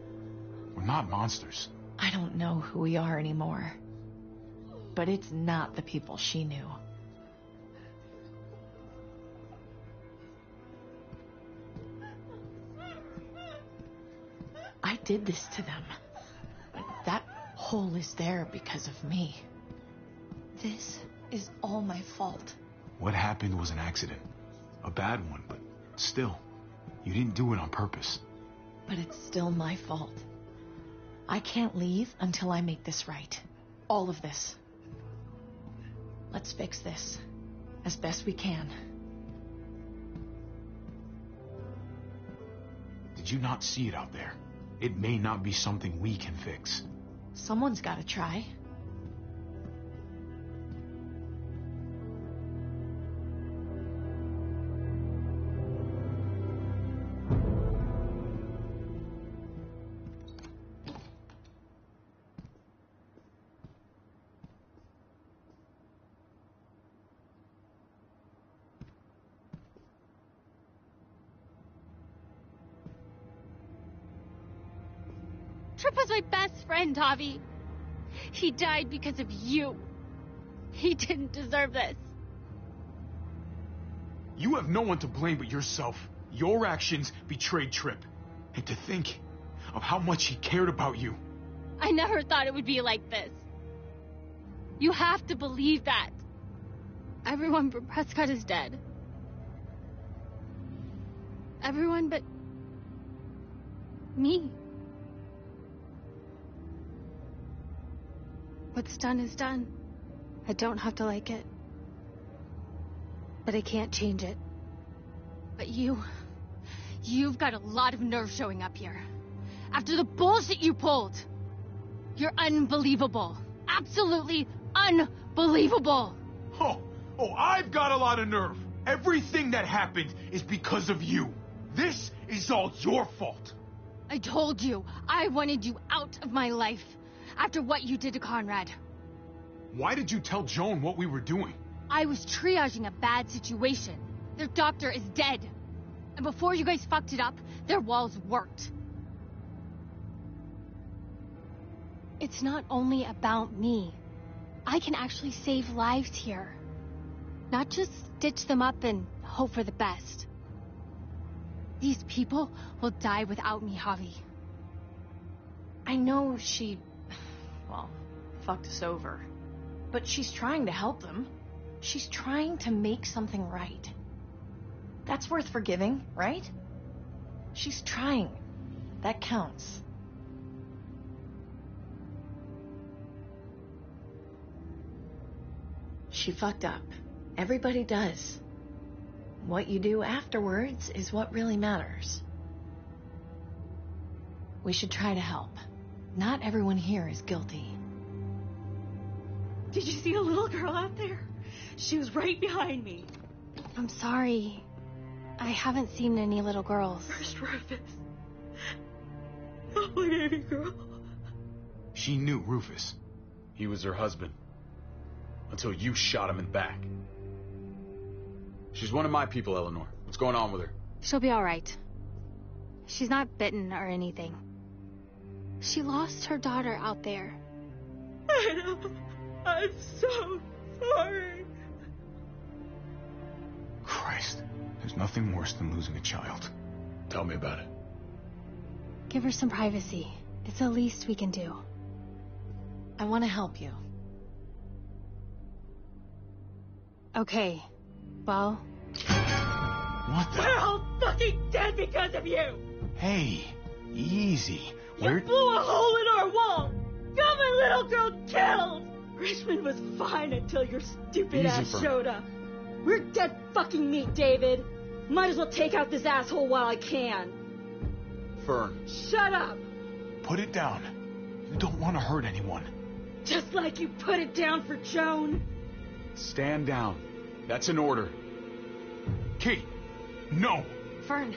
We're not monsters. I don't know who we are anymore. But it's not the people she knew. I did this to them. That hole is there because of me. This is all my fault. What happened was an accident. A bad one, but still. You didn't do it on purpose. But it's still my fault. I can't leave until I make this right. All of this. Let's fix this. As best we can. Did you not see it out there? It may not be something we can fix. Someone's gotta try. Tripp was my best friend, Javi. He died because of you. He didn't deserve this. You have no one to blame but yourself. Your actions betrayed Tripp. And to think of how much he cared about you. I never thought it would be like this. You have to believe that. Everyone but Prescott is dead. Everyone but me. What's done is done. I don't have to like it. But I can't change it. But you've got a lot of nerve showing up here. After the bullshit you pulled. You're unbelievable. Absolutely unbelievable. Oh, I've got a lot of nerve. Everything that happened is because of you. This is all your fault. I told you, I wanted you out of my life. After what you did to Conrad. Why did you tell Joan what we were doing? I was triaging a bad situation. Their doctor is dead. And before you guys fucked it up, their walls worked. It's not only about me. I can actually save lives here. Not just stitch them up and hope for the best. These people will die without me, Javi. I know she... well, fucked us over. But she's trying to help them. She's trying to make something right. That's worth forgiving, right? She's trying. That counts. She fucked up. Everybody does. What you do afterwards is what really matters. We should try to help. Not everyone here is guilty. Did you see a little girl out there? She was right behind me. I'm sorry. I haven't seen any little girls. First Rufus. Oh, my baby girl. She knew Rufus. He was her husband. Until you shot him in the back. She's one of my people, Eleanor. What's going on with her? She'll be alright. She's not bitten or anything. She lost her daughter out there. I know. I'm so sorry. Christ, there's nothing worse than losing a child. Tell me about it. Give her some privacy. It's the least we can do. I want to help you. Okay. Well... What the? We're all fucking dead because of you! Hey, easy. You blew a hole in our wall! Got my little girl killed! Richmond was fine until your stupid ass showed up. We're dead fucking meat, David. Might as well take out this asshole while I can. Fern. Shut up! Put it down. You don't want to hurt anyone. Just like you put it down for Joan. Stand down. That's an order. Kate, no! Fern,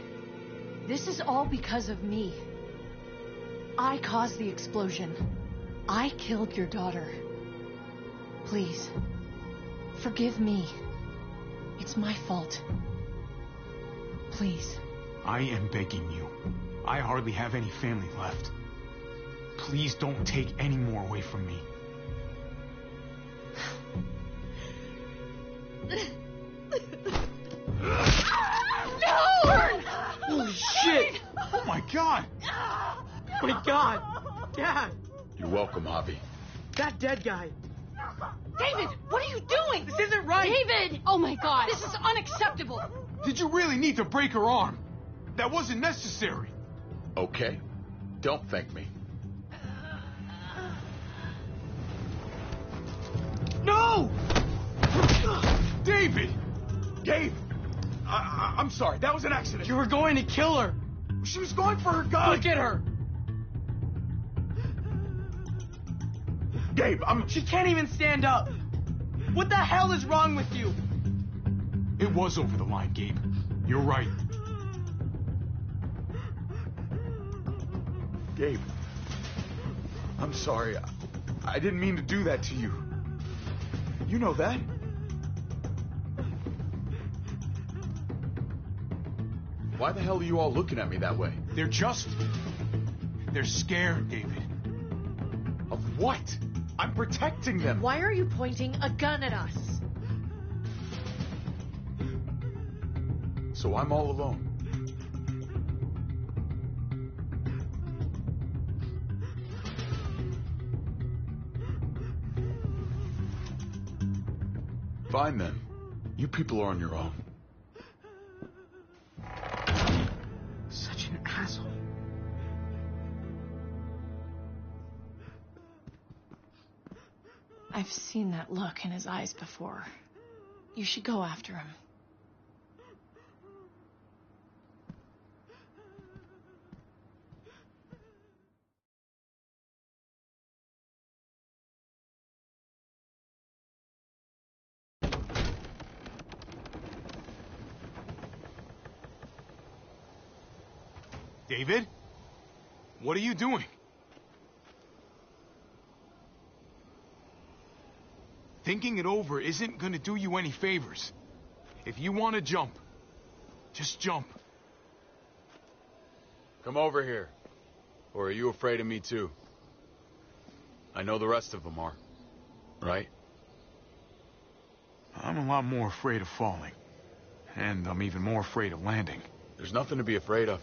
this is all because of me. I caused the explosion. I killed your daughter. Please, forgive me. It's my fault. Please. I am begging you. I hardly have any family left. Please don't take any more away from me. No! Holy shit! Oh my god! My god! Dad! You're welcome, Javi. That dead guy. David, what are you doing? This isn't right! David! Oh my god! This is unacceptable! Did you really need to break her arm? That wasn't necessary. Okay. Don't thank me. No! David! Gabe! I'm sorry, that was an accident. You were going to kill her. She was going for her gun. Look at her. Gabe, She can't even stand up. What the hell is wrong with you? It was over the line, Gabe. You're right. Gabe, I'm sorry. I didn't mean to do that to you. You know that. Why the hell are you all looking at me that way? They're scared, David. Of what? I'm protecting them. Why are you pointing a gun at us? So I'm all alone. Fine then. You people are on your own. Such an asshole. I've seen that look in his eyes before. You should go after him. David? What are you doing? Thinking it over isn't gonna do you any favors. If you want to jump, just jump. Come over here. Or are you afraid of me too? I know the rest of them are. Right? I'm a lot more afraid of falling. And I'm even more afraid of landing. There's nothing to be afraid of.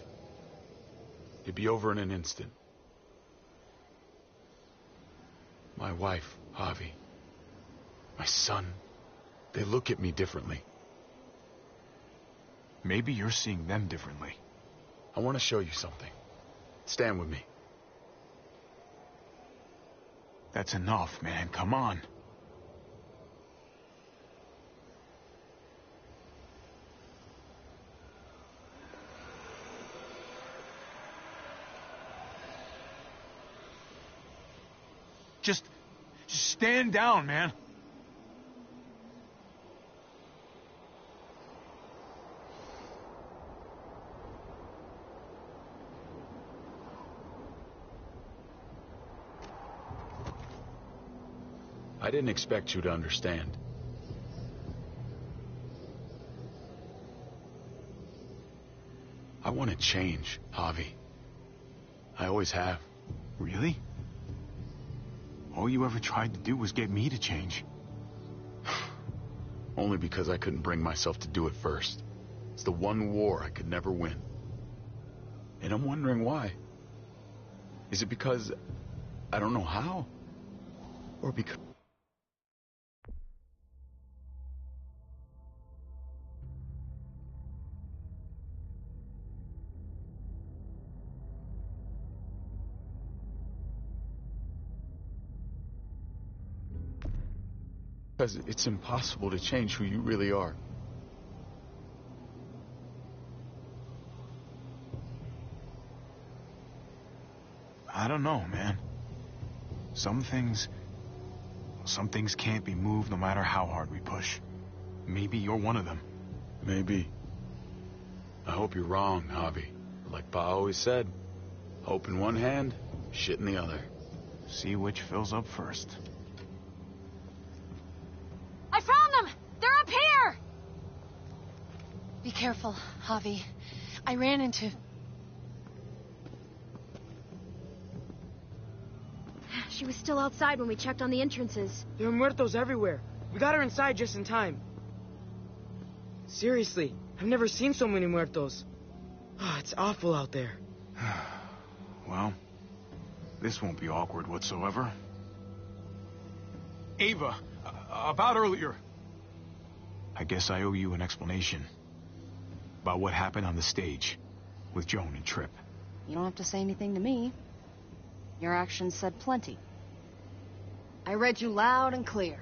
It'd be over in an instant. My wife, Javi. My son. They look at me differently. Maybe you're seeing them differently. I want to show you something. Stand with me. That's enough, man. Come on. Just stand down, man. I didn't expect you to understand. I want to change, Javi. I always have. Really? All you ever tried to do was get me to change. Only because I couldn't bring myself to do it first. It's the one war I could never win. And I'm wondering why. Is it because I don't know how? Or because... Because it's impossible to change who you really are. I don't know, man. Some things can't be moved no matter how hard we push. Maybe you're one of them. Maybe. I hope you're wrong, Javi. Like Pa always said, hope in one hand, shit in the other. See which fills up first. I found them! They're up here! Be careful, Javi. I ran into... She was still outside when we checked on the entrances. There are muertos everywhere. We got her inside just in time. Seriously, I've never seen so many muertos. Oh, it's awful out there. Well, this won't be awkward whatsoever. Ava, about earlier. I guess I owe you an explanation about what happened on the stage with Joan and Tripp. You don't have to say anything to me. Your actions said plenty. I read you loud and clear.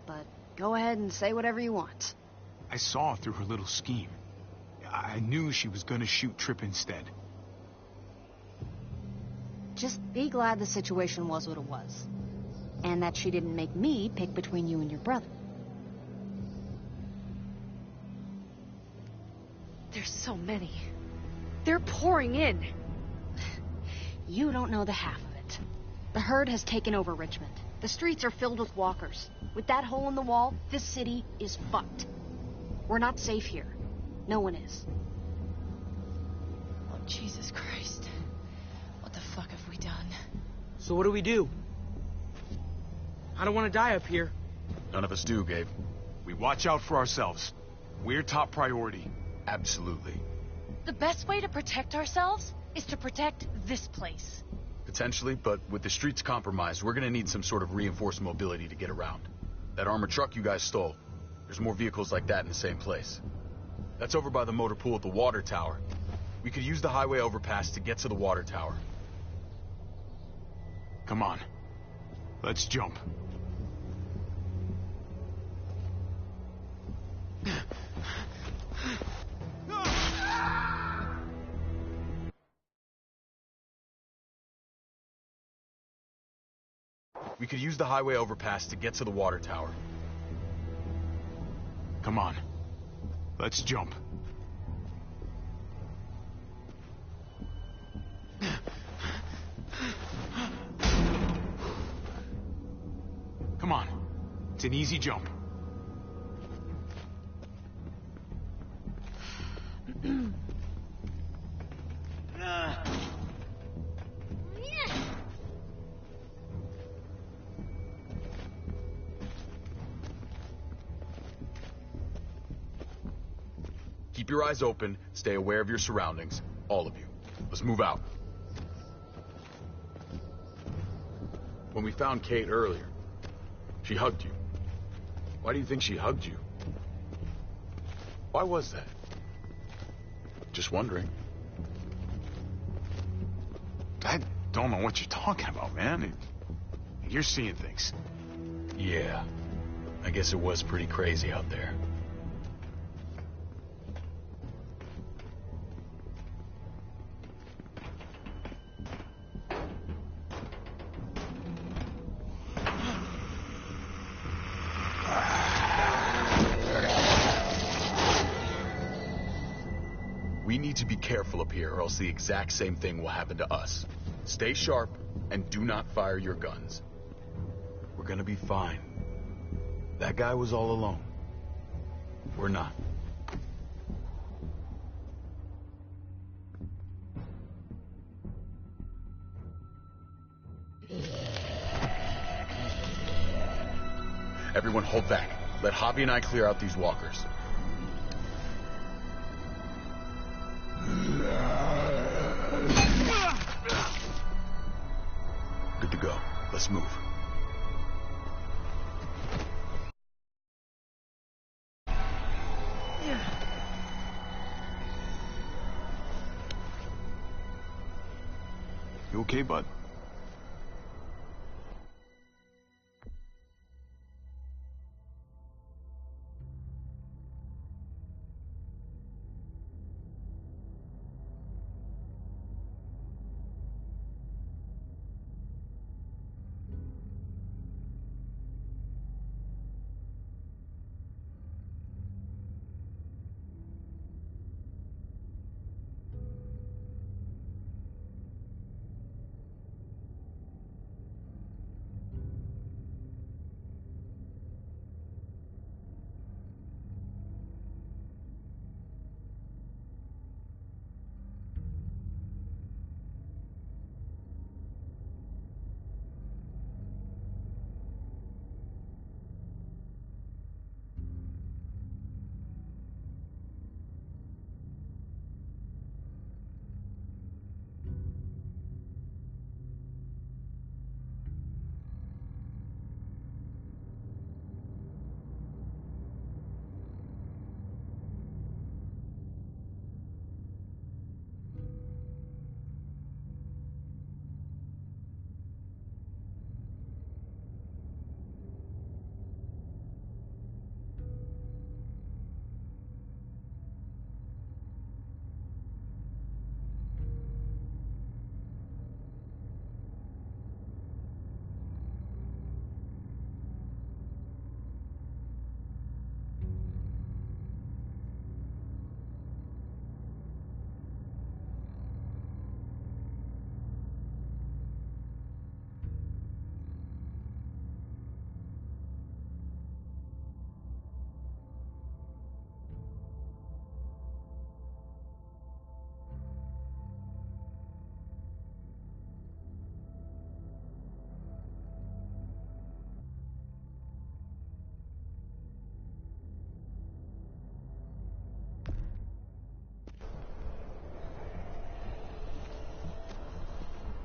But go ahead and say whatever you want. I saw through her little scheme. I knew she was gonna shoot Tripp instead. Just be glad the situation was what it was. And that she didn't make me pick between you and your brother. There's so many. They're pouring in. You don't know the half of it. The herd has taken over Richmond. The streets are filled with walkers. With that hole in the wall, this city is fucked. We're not safe here. No one is. Oh, Jesus Christ. What the fuck have we done? So what do we do? I don't want to die up here. None of us do, Gabe. We watch out for ourselves. We're top priority. Absolutely. The best way to protect ourselves is to protect this place. Potentially, but with the streets compromised, we're gonna need some sort of reinforced mobility to get around. That armored truck you guys stole, there's more vehicles like that in the same place. That's over by the motor pool at the water tower. We could use the highway overpass to get to the water tower. Come on. Let's jump. We could use the highway overpass to get to the water tower. Come on. Let's jump. Come on. It's an easy jump. Keep your eyes open, stay aware of your surroundings, all of you. Let's move out. When we found Kate earlier, she hugged you. Why do you think she hugged you? Why was that? Just wondering. I don't know what you're talking about, man. You're seeing things. Yeah. I guess it was pretty crazy out there. We need to be careful up here, or else the exact same thing will happen to us. Stay sharp, and do not fire your guns. We're gonna be fine. That guy was all alone. We're not. Everyone hold back. Let Javi and I clear out these walkers. Let's move. You okay, bud?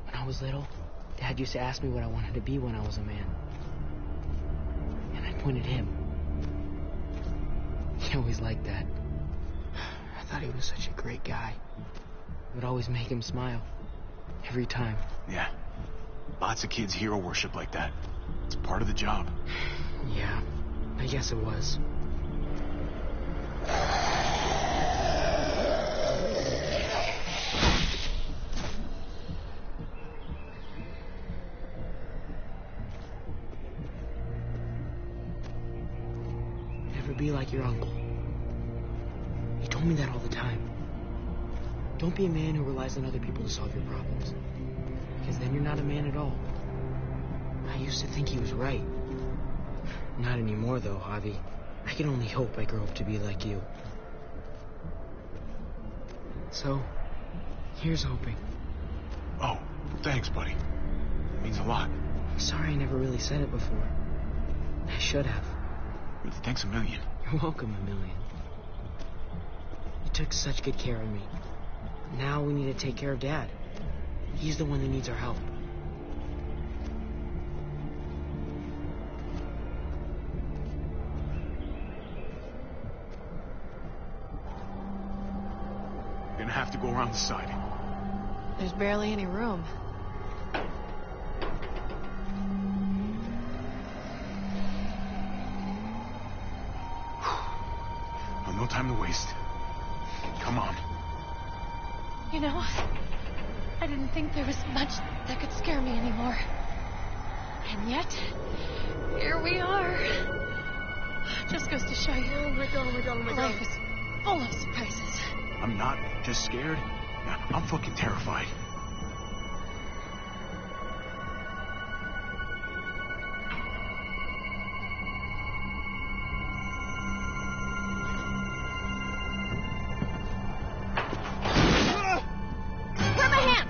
When I was little, Dad used to ask me what I wanted to be when I was a man. And I pointed him. He always liked that. I thought he was such a great guy. It would always make him smile. Every time. Yeah. Lots of kids hero worship like that. It's part of the job. Yeah, I guess it was. Never be like your uncle. He told me that all the time. Don't be a man who relies on other people to solve your problems. Because then you're not a man at all. I used to think he was right. Not anymore, though, Javi. I can only hope I grow up to be like you. So, here's hoping. Oh, thanks, buddy. It means a lot. I'm sorry I never really said it before. I should have. Really, thanks a million. You're welcome, a million. You took such good care of me. Now we need to take care of Dad. He's the one that needs our help. You're gonna have to go around the side. There's barely any room. Well, no time to waste. Come on. You know, I didn't think there was much that could scare me anymore. And yet, here we are. Just goes to show you. Oh my god. Life is full of surprises. I'm not just scared. I'm fucking terrified. Grab my hand!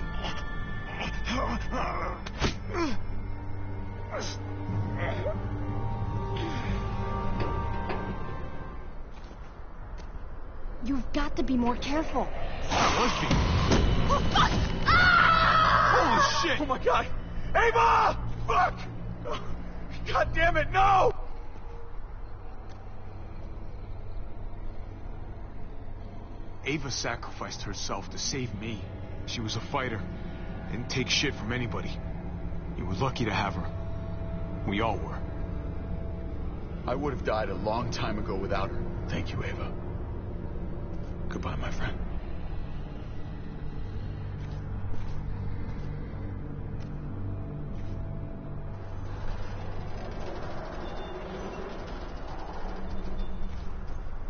You've got to be more careful. I was being... Oh, fuck! Ah! Holy shit! Oh my god! Ava! Fuck! God damn it, no! Ava sacrificed herself to save me. She was a fighter. Didn't take shit from anybody. You were lucky to have her. We all were. I would have died a long time ago without her. Thank you, Ava. Goodbye, my friend.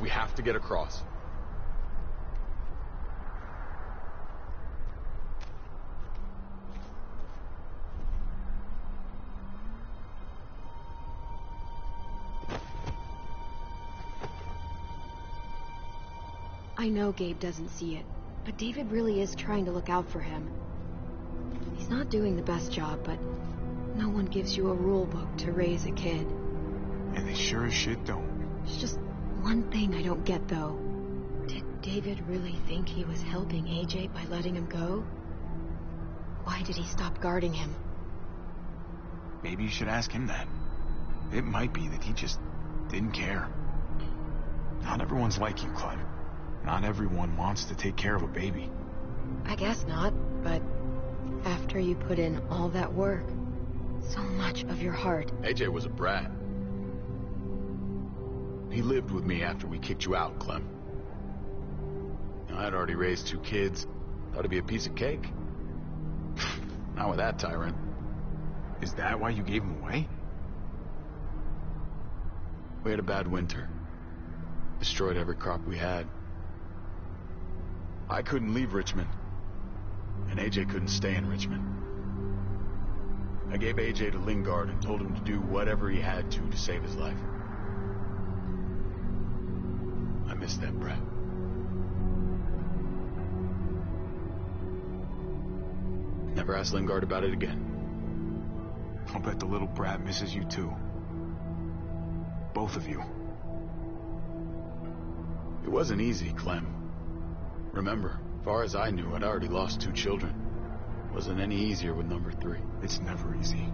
We have to get across. I know Gabe doesn't see it, but David really is trying to look out for him. He's not doing the best job, but no one gives you a rule book to raise a kid. And they sure as shit don't. There's just one thing I don't get, though. Did David really think he was helping AJ by letting him go? Why did he stop guarding him? Maybe you should ask him that. It might be that he just didn't care. Not everyone's like you, Clem. Not everyone wants to take care of a baby. I guess not, but after you put in all that work, so much of your heart... AJ was a brat. He lived with me after we kicked you out, Clem. I'd already raised 2 kids. Thought it'd be a piece of cake. Not with that tyrant. Is that why you gave him away? We had a bad winter. Destroyed every crop we had. I couldn't leave Richmond. And AJ couldn't stay in Richmond. I gave AJ to Lingard and told him to do whatever he had to save his life. I miss that brat. Never asked Lingard about it again. I'll bet the little brat misses you too. Both of you. It wasn't easy, Clem. Remember, far as I knew, I'd already lost 2 children. Wasn't any easier with number 3. It's never easy.